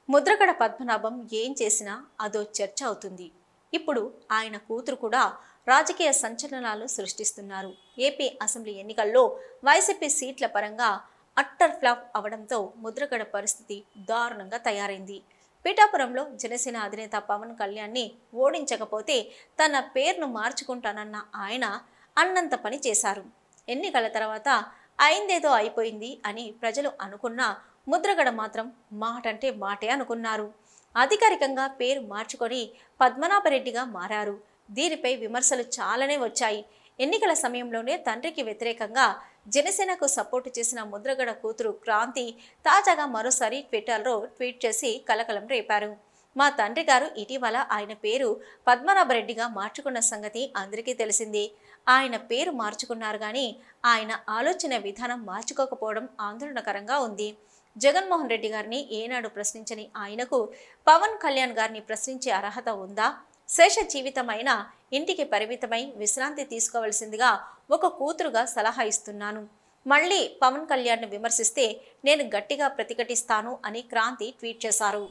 ముద్రగడ పద్మనాభం ఏం చేసినా అదో చర్చ అవుతుంది. ఇప్పుడు ఆయన కూతురు కూడా రాజకీయ సంచలనాలు సృష్టిస్తున్నారు. ఏపీ అసెంబ్లీ ఎన్నికల్లో వైసీపీ సీట్ల పరంగా అట్టర్ ఫ్లాప్ అవడంతో ముద్రగడ పరిస్థితి దారుణంగా తయారైంది. పిఠాపురంలో జనసేన అధినేత పవన్ కళ్యాణ్ని ఓడించకపోతే తన పేరును మార్చుకుంటానన్న ఆయన అన్నంత పని చేశారు. ఎన్నికల తర్వాత అయిందేదో అయిపోయింది అని ప్రజలు అనుకున్నా ముద్రగడ మాత్రం మాటంటే మాటే అనుకున్నారు. అధికారికంగా పేరు మార్చుకొని పద్మనాభరెడ్డిగా మారారు. దీనిపై విమర్శలు చాలానే వచ్చాయి. ఎన్నికల సమయంలోనే తండ్రికి వ్యతిరేకంగా జనసేనకు సపోర్టు చేసిన ముద్రగడ కూతురు క్రాంతి తాజాగా మరోసారి ట్విట్టర్లో ట్వీట్ చేసి కలకలం రేపారు. మా తండ్రి గారు ఇటీవల ఆయన పేరు పద్మనాభరెడ్డిగా మార్చుకున్న సంగతి అందరికీ తెలిసిందే. ఆయన పేరు మార్చుకున్నారు కానీ ఆయన ఆలోచన విధానం మార్చుకోకపోవడం ఆందోళనకరంగా ఉంది. జగన్మోహన్ రెడ్డి గారిని ఏనాడు ప్రశ్నించని ఆయనకు పవన్ కళ్యాణ్ గారిని ప్రశ్నించే అర్హత ఉందా? శేష జీవితమైన ఇంటికి పరిమితమై విశ్రాంతి తీసుకోవలసిందిగా ఒక కూతురుగా సలహా ఇస్తున్నాను. మళ్ళీ పవన్ కళ్యాణ్ను విమర్శిస్తే నేను గట్టిగా ప్రతిఘటిస్తాను అని క్రాంతి ట్వీట్ చేశారు.